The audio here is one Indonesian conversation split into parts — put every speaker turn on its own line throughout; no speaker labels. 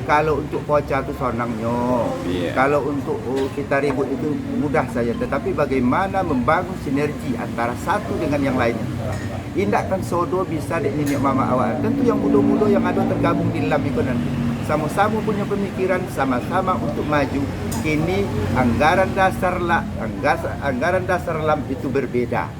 Kalau untuk poca itu sonangnya, kalau untuk kita ribut itu mudah saja. Tetapi bagaimana membangun sinergi antara satu dengan yang lainnya. Indahkan sodo bisa di nenek mama awak. Tentu yang muda-muda yang ada tergabung di dalam itu nanti. Sama-sama punya pemikiran, sama-sama untuk maju. Kini anggaran dasar LAM itu berbeda.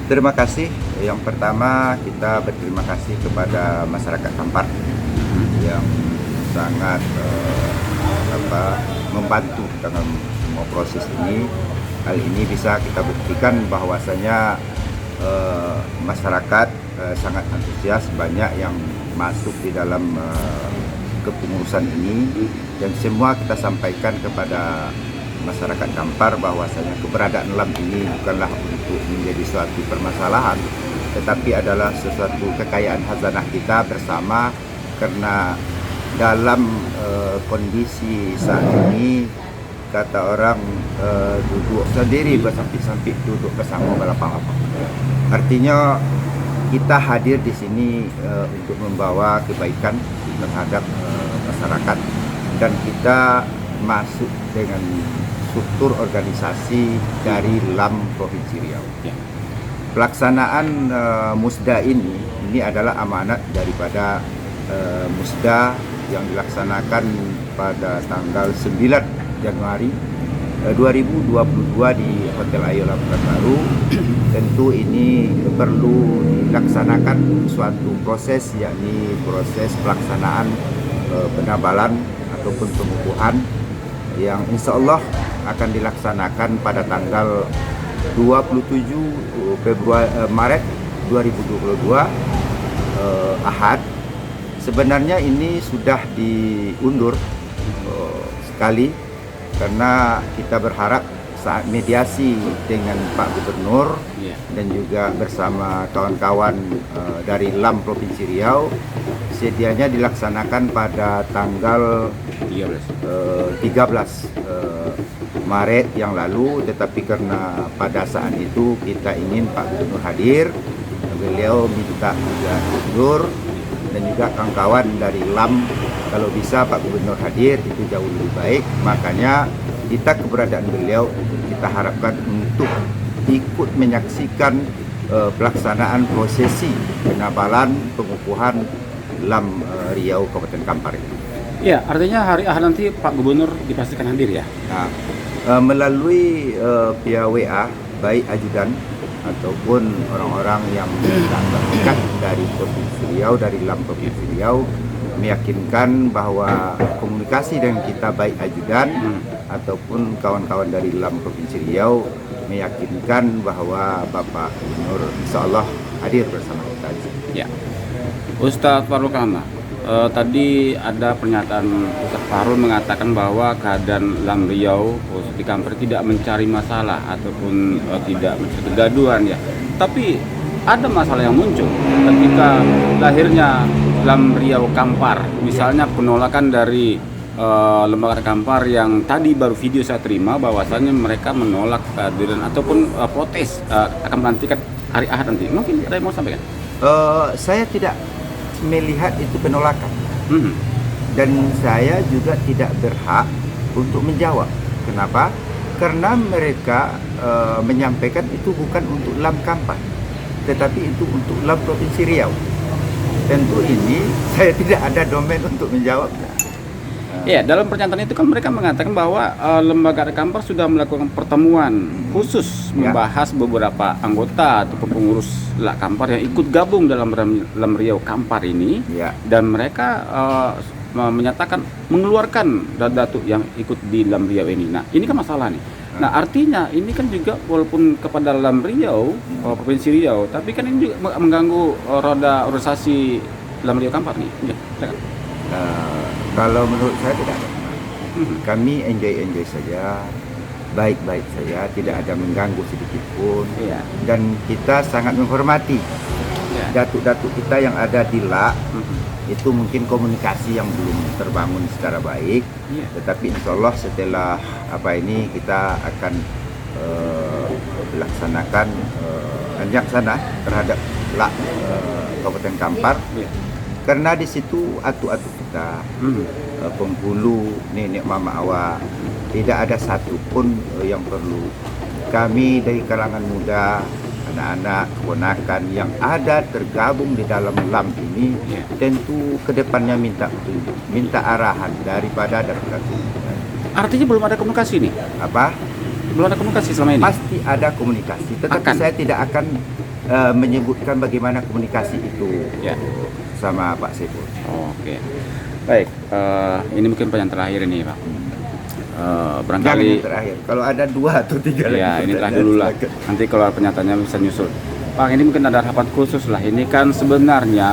Terima kasih. Yang pertama kita berterima kasih kepada masyarakat Kampar yang sangat membantu dalam semua proses ini. Hal ini bisa kita buktikan bahwasanya masyarakat sangat antusias, banyak yang masuk di dalam kepengurusan ini, dan semua kita sampaikan kepada masyarakat Kampar bahwasanya keberadaan LAM ini bukanlah untuk menjadi suatu permasalahan, tetapi adalah sesuatu kekayaan khazanah kita bersama, karena dalam kondisi saat ini kata orang duduk sendiri bersamping-samping duduk bersama berlapang-lapang. Artinya kita hadir di sini untuk membawa kebaikan terhadap masyarakat, dan kita masuk dengan struktur organisasi dari LAM Provinsi Riau. Pelaksanaan Musda ini adalah amanat daripada Musda yang dilaksanakan pada tanggal 9 Januari 2022 di Hotel Ayola Pekanbaru. Tentu ini perlu dilaksanakan suatu proses, yakni proses pelaksanaan penabalan ataupun pengukuhan yang insya Allah akan dilaksanakan pada tanggal 27 Maret 2022 Ahad. Sebenarnya ini sudah diundur sekali, karena kita berharap saat mediasi dengan Pak Gubernur dan juga bersama kawan-kawan dari LAM Provinsi Riau, sedianya dilaksanakan pada tanggal 13 Maret yang lalu, tetapi karena pada saat itu kita ingin Pak Gubernur hadir, beliau minta juga mundur, dan juga kawan-kawan dari LAM kalau bisa Pak Gubernur hadir itu jauh lebih baik. Makanya kita keberadaan beliau kita harapkan untuk ikut menyaksikan pelaksanaan prosesi penabalan pengukuhan LAM Riau Kabupaten Kampar ini.
Ya, artinya hari Ahad nanti Pak Gubernur dipastikan hadir ya?
Nah, melalui via WA, baik ajudan ataupun orang-orang yang terdekat dari Provinsi Riau, dari LAM Provinsi Riau, meyakinkan bahwa komunikasi dengan kita baik ajudan ataupun kawan-kawan dari LAM Provinsi Riau meyakinkan bahwa Bapak Gubernur insya Allah hadir bersama kita.
Ya, Ustadz Farul Kahma, tadi ada pernyataan Ustadz Farul mengatakan bahwa keadaan LAM Riau di Kampar tidak mencari masalah ataupun tidak mencari kegaduhan ya. Tapi ada masalah yang muncul ketika lahirnya LAM Riau Kampar. Misalnya penolakan dari lembaga Kampar yang tadi baru video saya terima bahwasannya mereka menolak kehadiran ataupun protes akan melantikan hari Ahad nanti. Mungkin ada yang mau sampaikan?
Saya tidak melihat itu penolakan, dan saya juga tidak berhak untuk menjawab. Kenapa? Karena mereka menyampaikan itu bukan untuk LAM Kampar, tetapi itu untuk LAM Provinsi Riau. Tentu ini saya tidak ada domain untuk menjawab.
Ya, dalam pernyataan itu kan mereka mengatakan bahwa lembaga Kampar sudah melakukan pertemuan khusus membahas beberapa anggota atau pengurus LAM Kampar yang ikut gabung dalam LAM Riau Kampar ini, dan mereka menyatakan mengeluarkan datu yang ikut di LAM Riau ini. Nah, ini kan masalah nih. Nah, artinya ini kan juga walaupun kepada LAM Riau, Provinsi Riau, tapi kan ini juga mengganggu roda organisasi LAM Riau Kampar nih. Ya, silakan.
Kalau menurut saya tidak ada. Kami enjoy saja. baik-baik saja, tidak ada mengganggu sedikit pun.
Iya.
Dan kita sangat menghormati
Iya.
datuk-datuk kita yang ada di LAK.
Mhm.
Itu mungkin komunikasi yang belum terbangun secara baik.
Iya.
Tetapi insya Allah setelah ini kita akan melaksanakan anjak sana terhadap LAK Kabupaten Kampar.
Iya.
Karena di situ atu-atu kita,
Mhm.
penghulu, nenek mama awak, tidak ada satupun yang perlu. Kami dari kalangan muda, anak-anak, keponakan yang ada tergabung di dalam LAM ini,
Ya.
tentu kedepannya minta petunjuk, minta arahan daripada datuk-datuk.
Artinya belum ada komunikasi nih?
Apa?
Belum ada komunikasi selama ini?
Pasti ada komunikasi, tetapi
Akan.
saya tidak akan menyebutkan bagaimana komunikasi itu
Ya.
sama Pak Saiful.
Oke. Baik, ini mungkin pertanyaan terakhir ini, Pak.
Jangan
Barangkali
yang terakhir. Kalau ada 2 atau 3
ya ini
pertanyaan,
terakhir dulu lah.
silakan.
Nanti kalau pernyataannya bisa nyusul. Pak, ini mungkin ada harapan khusus lah. Ini kan sebenarnya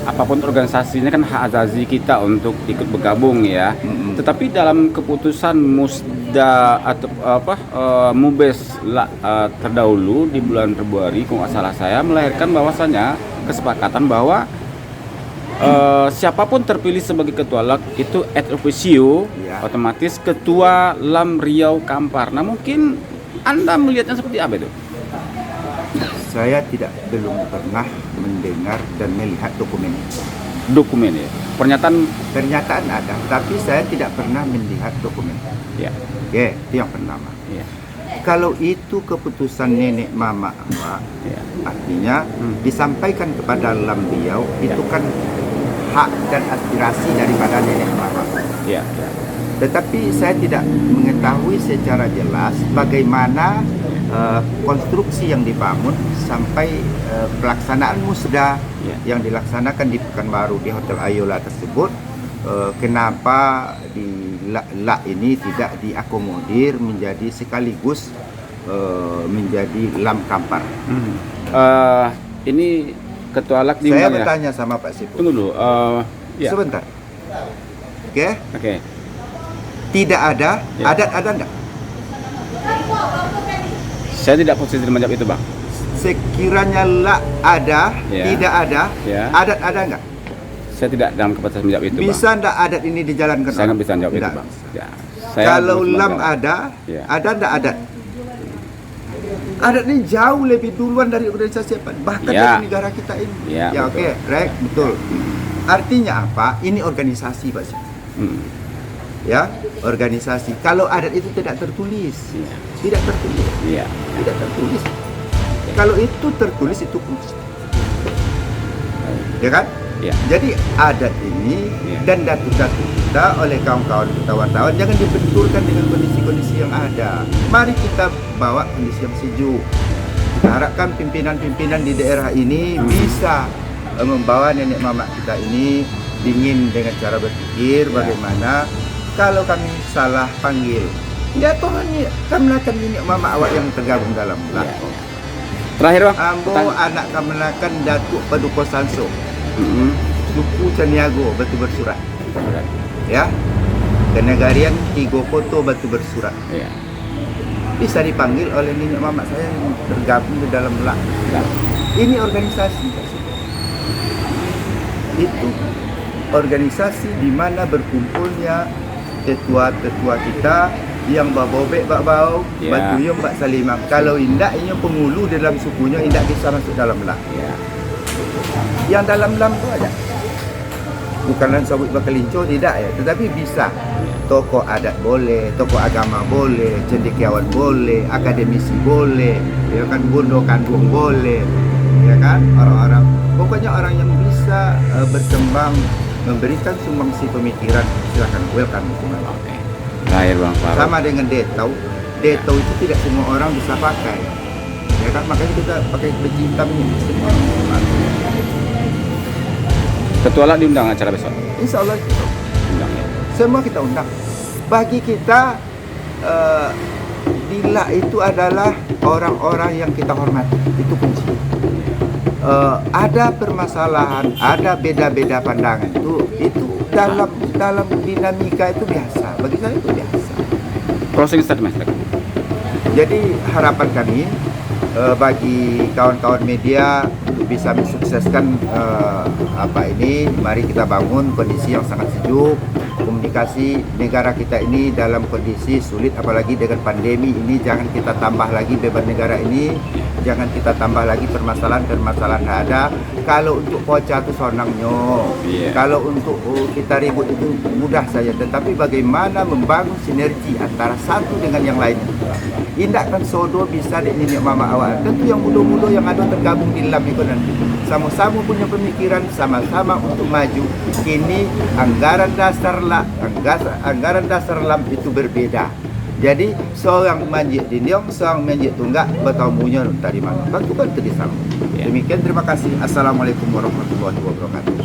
apapun organisasinya kan hak azazi kita untuk ikut bergabung ya.
Mm-mm.
Tetapi dalam keputusan Musda atau Mubes terdahulu di bulan Februari, kalau nggak salah saya melahirkan bahwasanya kesepakatan bahwa siapapun terpilih sebagai ketua LAK itu ad officio,
Ya.
otomatis ketua LAM Riau Kampar. Nah mungkin Anda melihatnya seperti apa itu?
Saya belum pernah mendengar dan melihat dokumen.
Dokumen ya, pernyataan
Pernyataan ada, tapi saya tidak pernah melihat dokumen.
ya,
Oke, itu yang pertama.
ya,
Kalau itu keputusan nenek mama awak,
ya,
artinya disampaikan kepada LAM Riau,
Ya.
itu kan hak dan aspirasi daripada nenek mama.
ya, ya.
Tetapi saya tidak mengetahui secara jelas bagaimana konstruksi yang dibangun sampai pelaksanaan musda
Ya.
yang dilaksanakan di Pekanbaru di Hotel Ayola tersebut. Kenapa di LAK ini tidak diakomodir menjadi sekaligus menjadi LAM Kampar?
Ini ketua LAK
Saya
diundang ya?
bertanya sama Pak Sipul.
Tunggu dulu. Ya,
Sebentar. Oke,
oke.
tidak ada
Ya.
adat ada enggak?
Saya tidak posisi menjawab itu, Bang.
Sekiranya LAK ada,
Ya.
tidak ada,
Ya.
adat ada enggak?
Saya tidak dalam kapasitas menjawab itu, Bang.
Bisa enggak adat ini dijalankan?
Saya nggak bisa jawab itu,
Enggak
Bang.
bisa.
Ya, saya
Kalau
belum
LAM
menjawab.
ada,
Ya.
ada enggak adat? Adat ini jauh lebih duluan dari organisasi apa? Bahkan
Ya.
dari negara kita ini.
Ya, betul.
oke, Rek, betul. Artinya apa? Ini organisasi, Pak.
Hmm.
Ya, organisasi. Kalau adat itu tidak tertulis.
Iya.
Tidak tertulis.
Iya.
Tidak tertulis. Kalau itu tertulis itu kunci. Ya kan?
Iya.
Jadi adat ini
Ya.
dan datu-datu kita oleh kawan-kawan kita wartawan jangan dibenturkan dengan kondisi-kondisi yang ada. Mari kita bawa kondisi yang sejuk. Kita harapkan pimpinan-pimpinan di daerah ini bisa membawa nenek mama kita ini dingin dengan cara berpikir bagaimana kalau kami salah panggil. Ya Tuhan, kami akan nenek mama awak yang tergabung dalam LAK.
Iya. Terakhir, Bang.
Ambo anak kamelakan Datuk Paduka Sanso.
Mm-mm.
Suku Caniago Batu Bersurat,
Berat.
ya. Kenegarian Tigo Koto Batu Bersurat.
Iya.
Bisa dipanggil oleh nenek mama saya yang tergabung di dalam LAK.
Ya.
Ini organisasi. Itu organisasi di mana berkumpulnya tetua-tetua kita yang babobek bau,
Ya.
batuyung bak salimang. Kalau indak ini penghulu dalam sukunya indak bisa masuk dalam LAK.
Iya.
Yang dalam LAM tu ada. Bukanlah sabut bakalinco tidak ya, tetapi bisa. Tokoh adat boleh, tokoh agama boleh, cendekiawan boleh, akademisi boleh, ya kan, bondo kandung boleh, ya kan, orang-orang, pokoknya orang yang bisa berkembang, memberikan sumbangsi pemikiran, silakan, welcome semua.
Oke. Terakhir, Bang Farouk.
Sama dengan detau itu tidak semua orang bisa pakai, ya kan, makanya kita pakai baju hitam ini. Semua orang.
Ketua LAK diundang acara besok.
Insya Allah kita
Undang ya.
semua kita undang. Bagi kita Dila itu adalah orang-orang yang kita hormati, itu kunci. Ada permasalahan, ada beda-beda pandangan, itu dalam dinamika itu biasa. Bagi saya itu biasa.
Closing statement.
Jadi harapan kami bagi kawan-kawan media untuk bisa mensukseskan mari kita bangun kondisi yang sangat sejuk. Komunikasi negara kita ini dalam kondisi sulit, apalagi dengan pandemi ini. Jangan kita tambah lagi beban negara ini, jangan kita tambah lagi permasalahan yang ada. Kalau untuk pecah itu sonangnya, kalau untuk kita ribut itu mudah saja, tetapi bagaimana membangun sinergi antara satu dengan yang lainnya. Indahkan sodo bisa di nenek mama awak. Tentu yang muda-muda yang ada tergabung di dalam itu nanti sama-sama punya pemikiran, sama-sama untuk maju. Kini anggaran dasar LAM itu berbeda. Jadi seorang manjit dinding, seorang manjit tunggak, bertamunya dari mana? Tentu kan tidak sama. Demikian, terima kasih. Assalamualaikum warahmatullahi wabarakatuh.